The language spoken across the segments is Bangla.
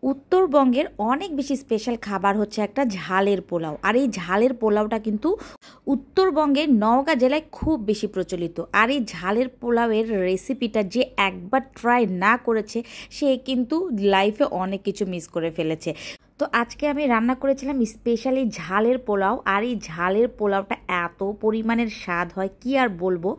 উত্তরবঙ্গের অনেক বেশি স্পেশাল খাবার হচ্ছে একটা ঝালের পোলাও। আর এই ঝালের পোলাওটা কিন্তু উত্তরবঙ্গের নওগাঁ জেলায় খুব বেশি প্রচলিত। আর এই ঝালের পোলাওয়ের রেসিপিটা যে একবার ট্রাই না করেছে সে কিন্তু লাইফে অনেক কিছু মিস করে ফেলেছে। তো আজকে আমি রান্না করেছিলাম স্পেশালি ঝালের পোলাও। আর এই ঝালের পোলাওটা এত পরিমাণের স্বাদ হয় কি আর বলবো।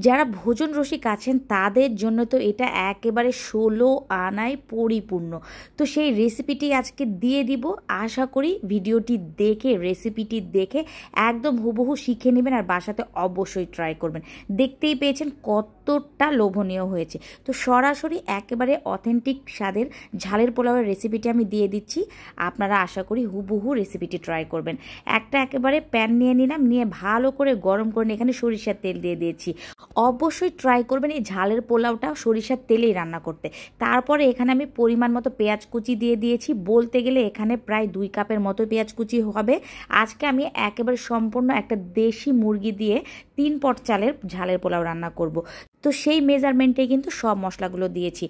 যারা ভোজন রসিক আছেন তাদের জন্য তো এটা একেবারে 16 আনায় পরিপূর্ণ। তো সেই রেসিপিটি আজকে দিয়ে দিব। আশা করি ভিডিওটি দেখে রেসিপিটি দেখে একদম হুবহু শিখে নেবেন আর বাসাতে অবশ্যই ট্রাই করবেন। দেখতেই পেয়েছেন কতটা লোভনীয় হয়েছে। তো সরাসরি একেবারে অথেন্টিক স্বাদের ঝালের পোলাওয়ের রেসিপিটি আমি দিয়ে দিচ্ছি। আপনারা আশা করি হুবহু রেসিপিটি ট্রাই করবেন। একেবারে প্যান নিয়ে নিলাম, নিয়ে ভালো করে গরম করে এখানে সরিষার তেল দিয়ে দিয়েছি। অবশ্যই ট্রাই করবেন এই ঝালের পোলাওটা সরিষার তেলেই রান্না করতে। তারপরে এখানে আমি পরিমাণ মতো পেঁয়াজ কুচি দিয়ে দিয়েছি। বলতে গেলে এখানে প্রায় 2 কাপের মতো পেঁয়াজ কুচি হবে। আজকে আমি একেবারে সম্পূর্ণ একটা দেশি মুরগি দিয়ে 3 পট চালের ঝালের পোলাও রান্না করব। তো সেই মেজারমেন্টে কিন্তু সব মশলাগুলো দিয়েছি।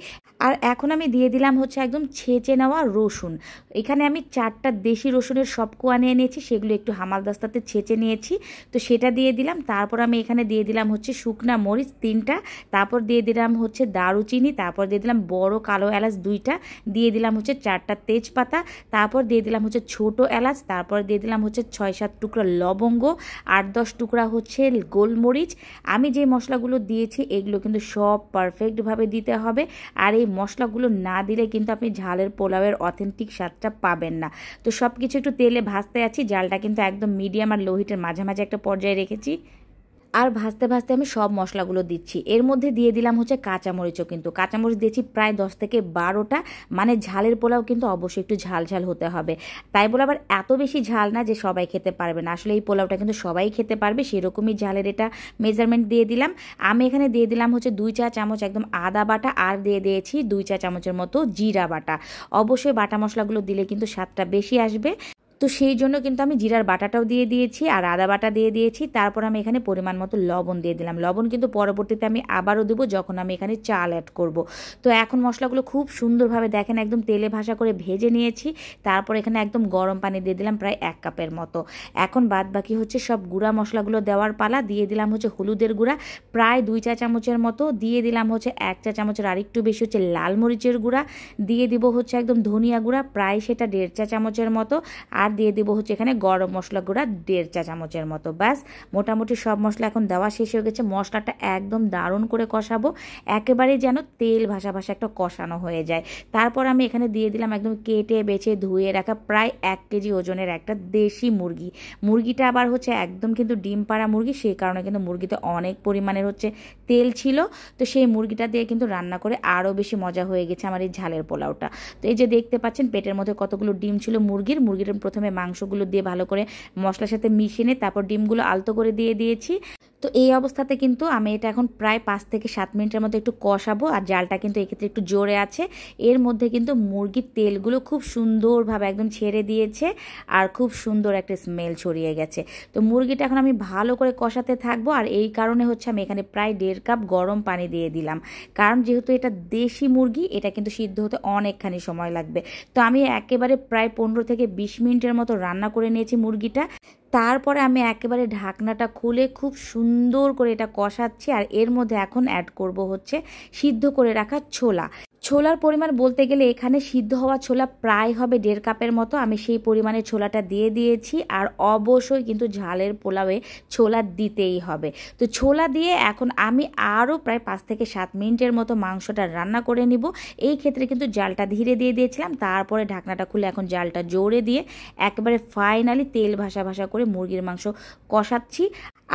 আর এখন আমি দিয়ে দিলাম হচ্ছে একদম ছেঁচে নেওয়া রসুন। এখানে আমি 4টা দেশি রসুনের সব কোয়া নিয়ে নিয়েছি, সেগুলো একটু হামালদাস্তাতে ছেঁচে নিয়েছি। তো সেটা দিয়ে দিলাম। তারপর আমি এখানে দিয়ে দিলাম হচ্ছে শুকনা মরিচ 3টা, তারপর দিয়ে দিলাম হচ্ছে দারুচিনি, তারপর দিয়ে দিলাম বড় কালো এলাচ 2টা, দিয়ে দিলাম হচ্ছে 4টা তেজপাতা, তারপর দিয়ে দিলাম হচ্ছে ছোট এলাচ, তারপর দিয়ে দিলাম হচ্ছে 6-7 টুকরা লবঙ্গ, 8-10 টুকরা হচ্ছে গোলমরিচ। আমি যে মশলাগুলো দিয়েছি এগুলো কিন্তু সব পারফেক্টভাবে দিতে হবে। আর এই মশলাগুলো না দিলে কিন্তু আপনি ঝালের পোলাওয়ের অথেন্টিক স্বাদটা পাবেন না। তো সব কিছু একটু তেলে ভাজতে আছি। জালটা কিন্তু একদম মিডিয়াম আর লো হিটের মাঝামাঝি একটা পর্যায়ে রেখেছি। আর ভাজতে ভাজতে আমি সব মশলাগুলো দিচ্ছি। এর মধ্যে দিয়ে দিলাম হচ্ছে কাঁচামরিচও, কিন্তু কাঁচামরিচ দিয়েছি প্রায় 10 থেকে 12টা। মানে ঝালের পোলাও কিন্তু অবশ্যই একটু ঝাল ঝাল হতে হবে। তাই বলে আবার এত বেশি ঝাল না যে সবাই খেতে পারবে না। আসলে এই পোলাওটা কিন্তু সবাই খেতে পারবে, সেরকমই ঝালের এটা মেজারমেন্ট দিয়ে দিলাম। আমি এখানে দিয়ে দিলাম হচ্ছে 2 চা চামচ একদম আদা বাটা, আর দিয়ে দিয়েছি 2 চা চামচের মতো জিরা বাটা। অবশ্যই বাটা মশলাগুলো দিলে কিন্তু স্বাদটা বেশি আসবে। তো সেই জন্য কিন্তু আমি জিরার বাটাটাও দিয়ে দিয়েছি আর আদা বাটা দিয়ে দিয়েছি। তারপর আমি এখানে পরিমাণ মতো লবণ দিয়ে দিলাম। লবণ কিন্তু পরবর্তীতে আমি আবারও দেবো যখন আমি এখানে চাল অ্যাড করব। তো এখন মশলাগুলো খুব সুন্দরভাবে দেখেন একদম তেলে ভাজা করে ভেজে নিয়েছি। তারপর এখানে একদম গরম পানি দিয়ে দিলাম প্রায় 1 কাপের মতো। এখন বাদ বাকি হচ্ছে সব গুঁড়া মশলাগুলো দেওয়ার পালা। দিয়ে দিলাম হচ্ছে হলুদের গুঁড়া প্রায় 2 চা চামচের মতো, দিয়ে দিলাম হচ্ছে 1 চা চামচের আরেকটু বেশি হচ্ছে লাল মরিচের গুঁড়া, দিয়ে দিব হচ্ছে একদম ধনিয়া গুঁড়া প্রায় সেটা 1.5 চা চামচের মতো, আর দিয়ে দেবো হচ্ছে এখানে গরম মশলা গুঁড়া 1.5 চা চামচের মতো। ব্যাস মোটামুটি সব মশলা এখন দেওয়া শেষ হয়ে গেছে। মশলাটা একদম দারুণ করে কষাবো, একেবারে যেন তেল ভাসা ভাসা একটা কষানো হয়ে যায়। তারপর আমি এখানে দিয়ে দিলাম একদম কেটে বেছে ধুয়ে রাখা প্রায় 1 কেজি ওজনের একটা দেশি মুরগি। মুরগিটা আবার হচ্ছে একদম কিন্তু ডিম পাড়া মুরগি, সেই কারণে কিন্তু মুরগিতে অনেক পরিমাণের হচ্ছে তেল ছিল। তো সেই মুরগিটা দিয়ে কিন্তু রান্না করে আরও বেশি মজা হয়ে গেছে আমার এই ঝালের পোলাওটা। তো এই যে দেখতে পাচ্ছেন পেটের মধ্যে কতগুলো ডিম ছিল মুরগির প্রথমে মাংসগুলো দিয়ে ভালো করে মশলার সাথে মিশিয়ে নিয়ে তারপর ডিমগুলো আলতো করে দিয়ে দিয়েছি। তো এই অবস্থাতে কিন্তু আমি এটা এখন প্রায় 5 থেকে 7 মিনিটের মতো একটু কষাবো। আর জালটা কিন্তু এক্ষেত্রে একটু জোরে আছে। এর মধ্যে কিন্তু মুরগির তেলগুলো খুব সুন্দরভাবে একদম ছেড়ে দিয়েছে আর খুব সুন্দর একটা স্মেল ছড়িয়ে গেছে। তো মুরগিটা এখন আমি ভালো করে কষাতে থাকবো। আর এই কারণে হচ্ছে আমি এখানে প্রায় 1.5 কাপ গরম পানি দিয়ে দিলাম, কারণ যেহেতু এটা দেশি মুরগি এটা কিন্তু সিদ্ধ হতে অনেকখানি সময় লাগবে। তো আমি একেবারে প্রায় 15 থেকে 20 মিনিটের মতো রান্না করে নিয়েছি মুরগিটা। তারপরে আমি একেবারে ঢাকনাটা খুলে খুব সুন্দর করে এটা কষাচ্ছি। আর এর মধ্যে এখন অ্যাড করব হচ্ছে সিদ্ধ করে রাখা ছোলা। ছোলার পরিমাণ বলতে গেলে এখানে সিদ্ধ হওয়া ছোলা প্রায় হবে 1.5 কাপের মতো। আমি সেই পরিমাণে ছোলাটা দিয়ে দিয়েছি। আর অবশ্যই কিন্তু ঝালের পোলাওয়ে ছোলা দিতেই হবে। তো ছোলা দিয়ে এখন আমি আরও প্রায় 5 থেকে 7 মিনিটের মতো মাংসটা রান্না করে নিব। এই ক্ষেত্রে কিন্তু জালটা ধীরে দিয়ে দিয়েছিলাম। তারপরে ঢাকনাটা খুলে এখন জালটা জোরে দিয়ে একেবারে ফাইনালি তেল ভাসা ভাসা করে মুরগির মাংস কষাচ্ছি।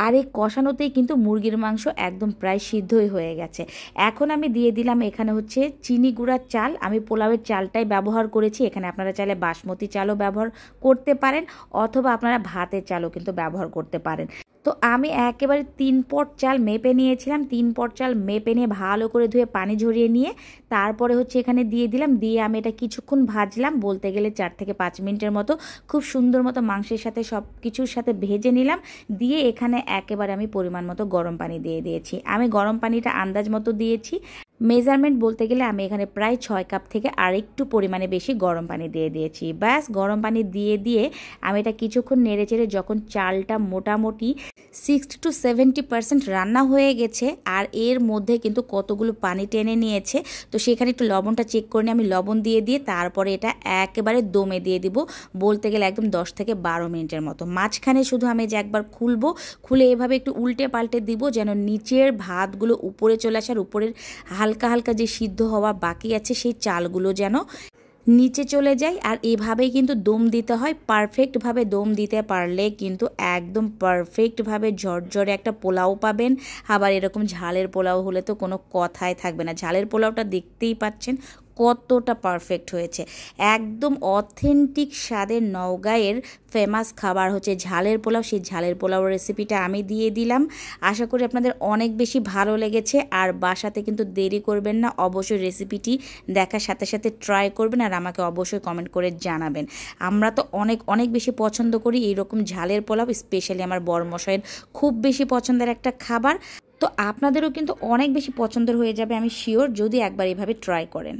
আর এই কষানোতেই কিন্তু মুরগির মাংস একদম প্রায় সিদ্ধই হয়ে গেছে। এখন আমি দিয়ে দিলাম এখানে হচ্ছে চিনি গুঁড়ার চাল। আমি পোলাওয়ের চালটাই ব্যবহার করেছি। এখানে আপনারা চাইলে বাসমতি চালও ব্যবহার করতে পারেন, অথবা আপনারা ভাতের চালও কিন্তু ব্যবহার করতে পারেন। তো আমি একেবারে 3 পট চাল মেপে নিয়েছিলাম। 3 পট চাল মেপে নিয়ে ভালো করে ধুয়ে পানি ঝরিয়ে নিয়ে তারপরে হচ্ছে এখানে দিয়ে দিলাম। দিয়ে আমি এটা কিছুক্ষণ ভাজলাম, বলতে গেলে 4 থেকে 5 মিনিটের মতো খুব সুন্দর মতো মাংসের সাথে সব কিছুর সাথে ভেজে নিলাম। দিয়ে এখানে একেবারে আমি পরিমাণ মতো গরম পানি দিয়ে দিয়েছি। আমি গরম পানিটা আন্দাজ মতো দিয়েছি। মেজারমেন্ট বলতে গেলে আমি এখানে প্রায় 6 কাপ থেকে আর একটু পরিমাণে বেশি গরম পানি দিয়ে দিয়েছি। ব্যাস গরম পানি দিয়ে আমি এটা কিছুক্ষণ নেড়েচেড়ে যখন চালটা মোটামুটি 60 to 70% রান্না হয়ে গেছে আর এর মধ্যে কিন্তু কতগুলো পানি টেনে নিয়েছে, তো সেখানে একটু লবণটা চেক করে নিয়ে আমি লবণ দিয়ে তারপরে এটা একেবারে দমে দিয়ে দিব, বলতে গেলে একদম 10 থেকে 12 মিনিটের মতো। মাঝখানে শুধু আমি যে একবার খুলে এভাবে একটু উল্টে পাল্টে দিব যেন নিচের ভাতগুলো উপরে চলে আসে আর উপরের হালকা হালকা যে সিদ্ধ হওয়া বাকি আছে সেই চালগুলো যেন নিচে চলে যায়। আর এভাবেই কিন্তু দম দিতে হয়, পারফেক্টভাবে দম দিতে পারলে কিন্তু একদম পারফেক্টভাবে ঝরঝরে একটা পোলাও পাবেন। আবার এরকম ঝালের পোলাও হলে তো কোনো কথাই থাকবে না। ঝালের পোলাওটা দেখতেই পাচ্ছেন কতটা পারফেক্ট হয়েছে, একদম অথেন্টিক স্বাদের নওগাঁয়ের ফেমাস খাবার হচ্ছে ঝালের পোলাও। সেই ঝালের পোলাও রেসিপিটা আমি দিয়ে দিলাম। আশা করি আপনাদের অনেক বেশি ভালো লেগেছে। আর বাসাতে কিন্তু দেরি করবেন না, অবশ্যই রেসিপিটি দেখার সাথে সাথে ট্রাই করবেন আর আমাকে অবশ্যই কমেন্ট করে জানাবেন। আমরা তো অনেক বেশি পছন্দ করি এইরকম ঝালের পোলাও, স্পেশালি আমার বড়মশাইয়ের খুব বেশি পছন্দের একটা খাবার। তো আপনাদেরও কিন্তু অনেক বেশি পছন্দের হয়ে যাবে আমি শিওর, যদি একবার এভাবে ট্রাই করেন।